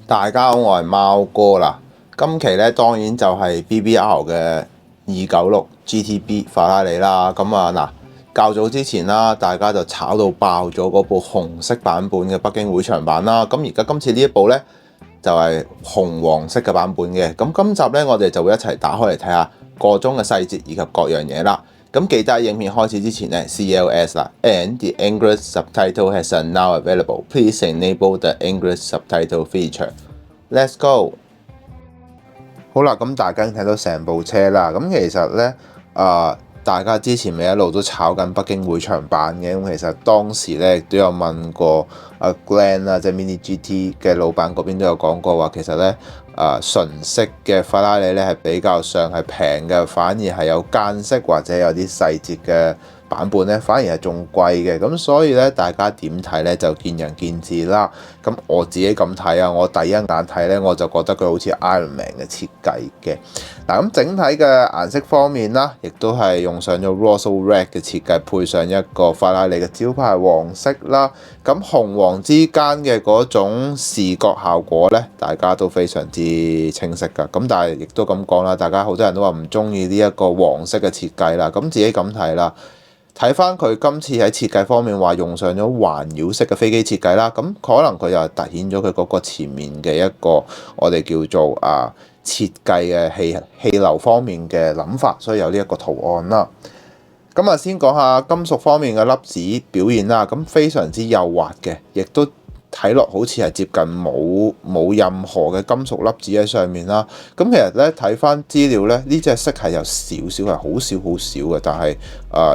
大家好，我係貓哥啦。今期咧當然就係 BBR 嘅296 GTB 法拉利啦。咁嗱，較早之前啦，大家就炒到爆咗嗰部紅色版本嘅北京會場版啦。咁而家今次呢一部咧就係紅黃色嘅版本嘅。咁今集咧我哋就會一齊打開嚟睇下個中嘅細節以及各樣嘢啦。咁記得喺影片開始之前咧 CLS 啦 ，and the English subtitle has now available. Please enable the English subtitle feature. Let's go。好啦，咁大家睇到成部車啦。咁其實咧，大家之前咪一路都炒緊北京會場版嘅。咁其實當時咧都有問過阿 Glenn 啦，即係 Mini GT 嘅老闆嗰邊都有講過話，其實咧純色嘅法拉利咧係比較上係平嘅，反而係有間色或者有啲細節嘅版本咧，反而係仲貴嘅。咁所以咧，大家點睇咧就見仁見智啦。咁我自己咁睇啊，我第一眼睇咧我就覺得佢好似 Iron Man 嘅設計嘅。嗱，咁整體嘅顏色方面啦，亦都係用上咗 Rosal Red 嘅設計，配上一個法拉利嘅招牌黃色啦。咁紅黃之間嘅嗰種視覺效果咧，大家都非常之清晰㗎。咁但係亦都咁講啦，大家好多人都話唔中意呢一個黃色嘅設計啦。咁自己咁睇啦。睇翻佢今次喺設計方面話用上咗環繞式嘅飛機設計啦，咁可能佢又凸顯咗佢嗰個前面嘅一個我哋叫做設計嘅氣流方面嘅諗法，所以有呢一個圖案啦。咁先講下金屬方面嘅粒子表現啦，咁非常之幼滑嘅，亦都睇落好似係接近冇任何嘅金屬粒子喺上面啦。咁其實咧睇翻資料咧，呢隻色係有少少係好少嘅，但係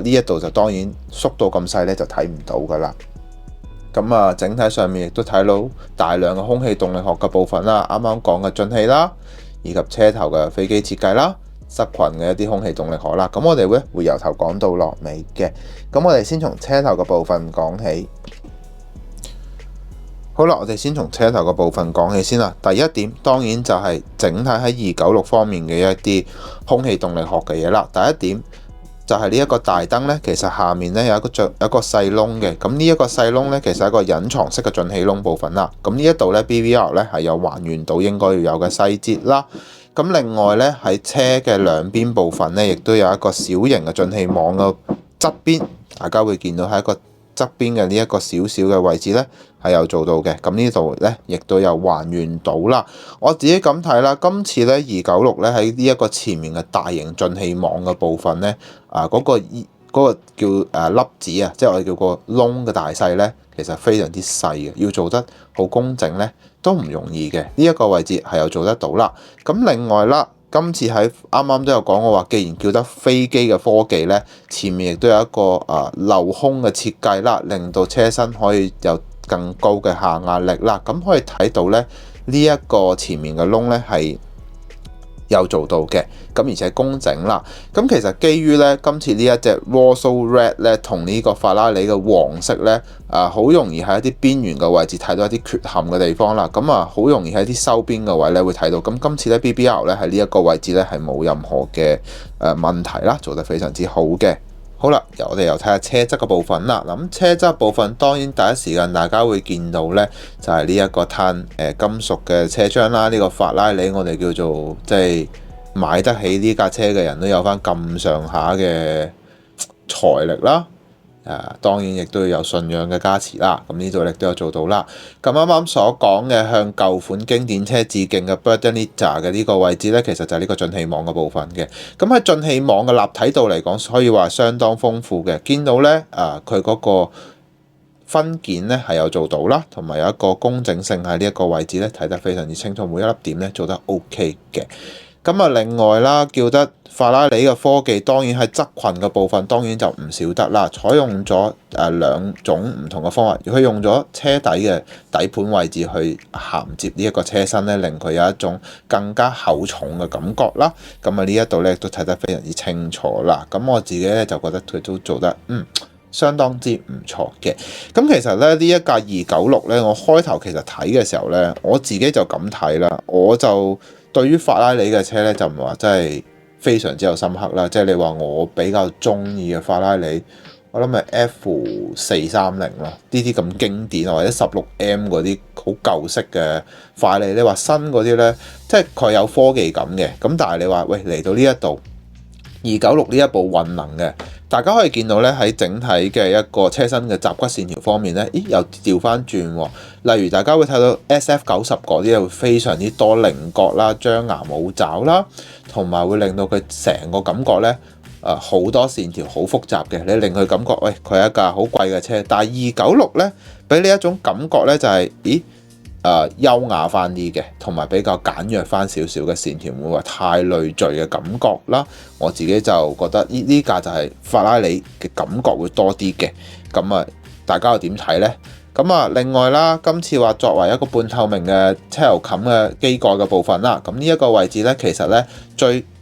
呢一度就當然縮到咁細咧就睇唔到噶啦。咁整體上面亦都睇到大量嘅空氣動力學嘅部分啦，啱啱講嘅進氣啦，以及車頭嘅飛機設計啦，側裙嘅一啲空氣動力學啦。咁我哋會由頭講到落尾嘅。咁我哋先從車頭嘅部分講起。好啦，我哋先從車頭嘅部分講起先啦。第一點當然就係整體喺296方面嘅一啲空氣動力學嘅嘢啦。第一點就係呢一個大燈咧，其實下面咧有一個細窿嘅。咁呢一個細窿咧，其實係一個隱藏式嘅進氣窿部分啦。咁呢一度咧 BBR 咧係有還原到應該要有嘅細節啦。咁另外咧喺車嘅兩邊部分咧，亦都有一個小型嘅進氣網嘅側邊，大家會見到係一個側邊嘅呢一個小小嘅位置咧係有做到嘅。咁呢度咧亦都有還原到啦。我自己咁睇啦，今次咧296咧喺呢一個前面嘅大型進氣網嘅部分咧，嗰個叫粒子啊，即係我哋叫個窿嘅大細咧，其實非常之細嘅，要做得好工整咧都唔容易嘅。呢一個位置係有做得到啦。咁另外啦，今次喺啱啱都有講過話，既然叫得飛機嘅科技咧，前面亦都有一個鏤空嘅設計啦，令到車身可以有更高嘅下壓力啦。咁可以睇到咧，呢一個前面嘅窿咧係有做到嘅，咁而且工整啦。咁其實基於咧今次呢一隻 Rosal Red 咧，同呢個法拉利嘅黃色咧，好容易喺一啲邊緣嘅位置睇到一啲缺陷嘅地方啦。咁好容易喺啲收邊嘅位咧會睇到。咁今次咧 BBR 咧喺呢一個位置咧係冇任何嘅問題啦，做得非常之好嘅。好啦，我哋又睇下車側嘅部分啦。咁車側部分當然第一時間大家會見到咧，就係呢一個碳金屬嘅車窗啦。呢個法拉利我哋叫做即係買得起呢架車嘅人都有翻咁上下嘅財力啦。當然亦都要有信仰嘅加持啦。咁呢度亦都有做到啦。咁啱啱所講嘅向舊款經典車致敬嘅 Berlinetta 嘅呢個位置咧，其實就係呢個進氣網嘅部分嘅。咁喺進氣網嘅立體度嚟講，可以話相當豐富嘅。見到咧佢嗰個分件咧係有做到啦，同埋有一個工整性喺呢一個位置咧睇得非常之清楚，每一粒點咧做得 OK 嘅。咁另外啦，叫得法拉利嘅科技，當然喺側裙嘅部分，當然就唔少得啦。採用咗兩種唔同嘅方法，佢用咗車底嘅底盤位置去銜接呢一個車身咧，令佢有一種更加厚重嘅感覺啦。咁呢一度咧都睇得非常之清楚啦。咁我自己咧就覺得佢都做得相當之唔錯嘅。咁其實咧呢一架296咧，我開頭其實睇嘅時候咧，我自己就咁睇啦，我就對於法拉利嘅車咧就唔係話真係非常之有深刻啦。即係你話我比較中意嘅法拉利，我諗係 F430咯，呢啲咁經典或者16M 嗰啲好舊式嘅快利。你話新嗰啲呢，即係佢有科技感嘅，咁但係你話喂嚟到呢一度296呢一部混能嘅，大家可以見到咧喺整體嘅一個車身嘅閘骨線條方面咧，咦又調翻轉喎。例如大家會睇到 SF90嗰啲咧會非常之多稜角啦、張牙舞爪啦，同埋會令到佢成個感覺咧好多線條好複雜嘅，你令佢感覺喂佢係一架好貴嘅車。但係296咧俾你一種感覺咧就係咦〜優雅翻啲嘅，同埋比較簡約翻少少嘅線條，唔會話太累贅嘅感覺啦。我自己就覺得呢架就係法拉利嘅感覺會多啲嘅。咁啊，大家又點睇呢？咁啊，另外啦，今次話作為一個半透明嘅車頭冚嘅機蓋嘅部分啦，咁呢一個位置呢，其實呢，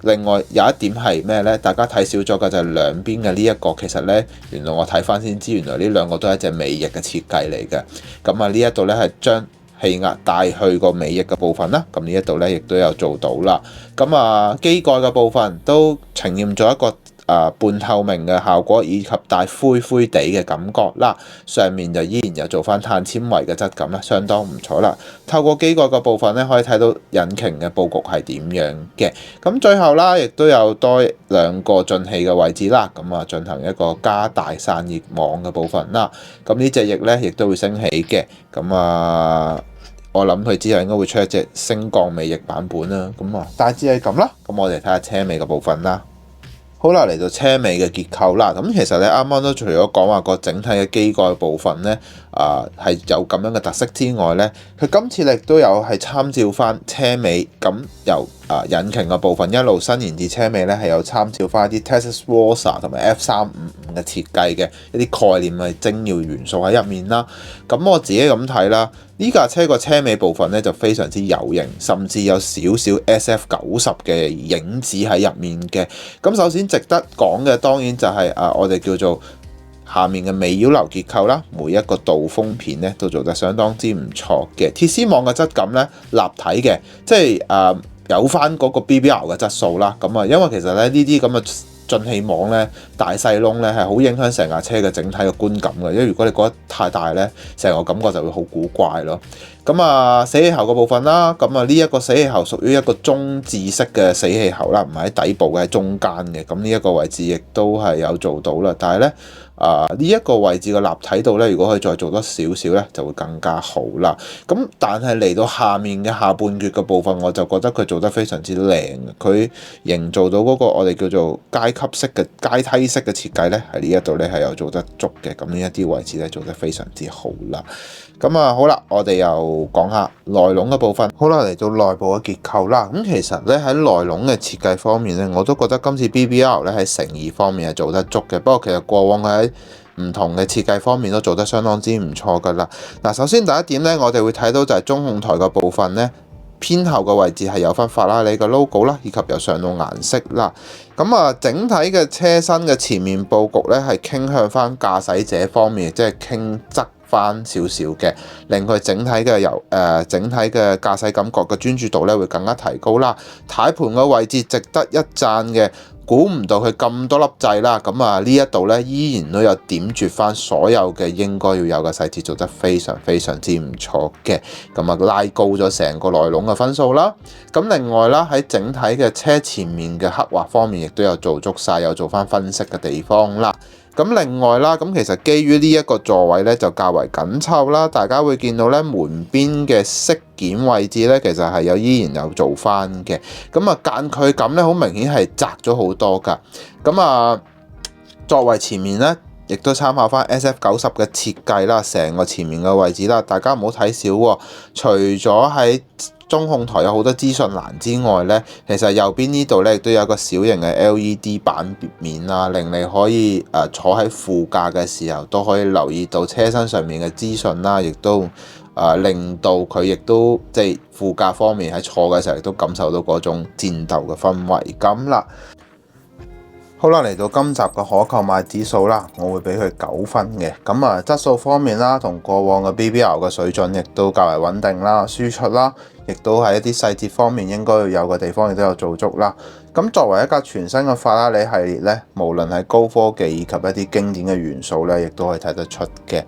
另外有一點係咩呢？大家睇少咗嘅就係兩邊嘅呢一個，其實呢，原來我睇翻先知，原來呢兩個都係一隻尾翼嘅設計嚟嘅。咁啊，呢一度呢，係將氣壓帶去個尾翼嘅部分啦，咁呢一度咧亦都有做到啦。咁啊，機蓋嘅部分都呈現咗一個半透明嘅效果，以及帶灰灰地嘅感覺啦。上面就依然有做翻碳纖維嘅質感啦，相當唔錯啦。透過機蓋嘅部分咧，可以睇到引擎嘅佈局係點樣嘅。咁最後啦，亦都有多兩個進氣嘅位置啦。咁啊，進行一個加大散熱網嘅部分啦。咁呢隻翼咧，亦都會升起嘅。咁啊，我諗佢之後應該會出一隻升降尾翼版本啦。咁啊，大致係咁啦。咁我哋睇下車尾嘅部分啦。好啦，嚟到車尾嘅結構啦。咁其實你啱啱都除咗講話個整體嘅機蓋部分咧，係有咁樣嘅特色之外咧，佢今次亦都有係參照翻車尾，咁由引擎嘅部分一路伸延至車尾咧，係有參照翻一啲 Texas Roadster 同埋 F355嘅設計嘅一啲概念嘅精要元素喺入面啦。咁我自己咁睇啦，呢架車個車尾部分咧就非常之有型，甚至有少少 SF90嘅影子喺入面嘅。咁首先值得講嘅當然就係我哋叫做下面嘅尾擾流結構啦，每一個導風片咧都做得相當之唔錯嘅。鐵絲網嘅質感咧立體嘅，即係有翻嗰個 BBR 嘅質素啦。咁啊，因為其實咧呢啲咁嘅進氣網咧大細窿咧係好影響成架車嘅整體嘅觀感嘅，因為如果你覺得太大咧，成個感覺就會好古怪咯。咁啊，死氣喉嘅部分啦，咁啊呢一個死氣喉屬於一個中置式嘅死氣喉啦，唔係喺底部嘅，喺中間嘅。咁呢一個位置亦都係有做到啦，但係咧呢一個位置嘅立體度咧，如果可以再做多少少咧，就會更加好啦。咁但係嚟到下面嘅下半橛嘅部分，我就覺得佢做得非常之靚，佢營造到嗰個我哋叫做階梯式嘅設計咧，喺呢一度咧係有做得足嘅。咁呢一啲位置咧做得非常之好啦。咁啊好啦，我哋又講下內籠嘅部分。好啦，嚟到內部嘅結構啦。咁其實咧喺內籠嘅設計方面咧，我都覺得今次 BBR 咧喺誠意方面係做得足嘅。不過其實過往喺唔同嘅設計方面都做得相當之唔錯噶啦。嗱，首先第一點咧，我哋會睇到就係中控台嘅部分咧，偏後嘅位置係有翻法拉利嘅 logo 啦，以及有上到顏色啦。咁啊，整體嘅車身嘅前面佈局咧係傾向翻駕駛者方面，即係傾側翻少少嘅，令佢整體嘅整體嘅駕駛感覺嘅專注度咧會更加提高啦。軚盤嘅位置值得一讚嘅，估唔到佢咁多粒掣啦。咁啊呢一度咧依然都有點綴翻所有嘅應該要有嘅細節，做得非常非常之唔錯嘅。咁啊拉高咗成個內籠嘅分數啦。咁另外啦，喺整體嘅車前面嘅刻畫方面，亦都有做足晒，有做翻分析嘅地方啦。咁另外啦，咁其實基於呢一個座位咧就較為緊湊啦，大家會見到咧門邊嘅飾件位置咧，其實係依然有做翻嘅。咁啊間距感咧好明顯係窄咗好多㗎。咁啊座位前面咧，亦都參考翻 SF90嘅設計啦，成個前面嘅位置啦，大家唔好睇少喎。除咗喺中控台有好多資訊欄之外咧，其實右邊呢度咧亦都有一個小型嘅 LED 版面啦，令你可以坐喺副駕嘅時候都可以留意到車身上面嘅資訊啦，亦都令到佢亦都即係副駕方面喺坐嘅時候亦都感受到嗰種戰鬥嘅氛圍感啦。好啦，嚟到今集嘅可購買指數啦，我會俾佢9分嘅。咁啊，質素方面啦，同過往嘅 BBR 嘅水準亦都較為穩定啦，輸出啦，亦都係一啲細節方面應該要有嘅地方亦都有做足啦。咁作為一架全新嘅法拉利系列咧，無論係高科技以及一啲經典嘅元素咧，亦都可以睇得出嘅。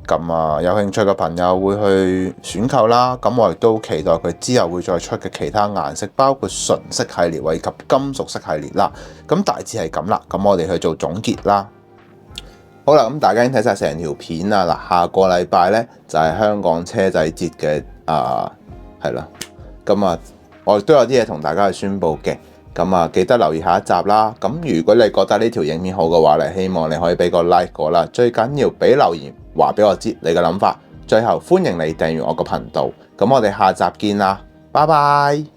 咁啊，有興趣嘅朋友會去選購啦。咁我亦都期待佢之後會再出嘅其他顏色，包括純色系列以及金屬色系列啦。咁大致係咁啦。咁我哋去做總結啦。好啦，咁大家已經睇晒成條片啦。嗱，下個禮拜咧就係香港車仔節嘅係啦。咁啊，我亦都有啲嘢同大家去宣佈嘅。咁啊，記得留意下一集啦。咁如果你覺得呢條影片好嘅話咧，希望你可以俾個 like 我啦。最緊要俾留言話俾我知你嘅諗法。最後歡迎你訂閱我個頻道。咁我哋下集見啦，拜拜。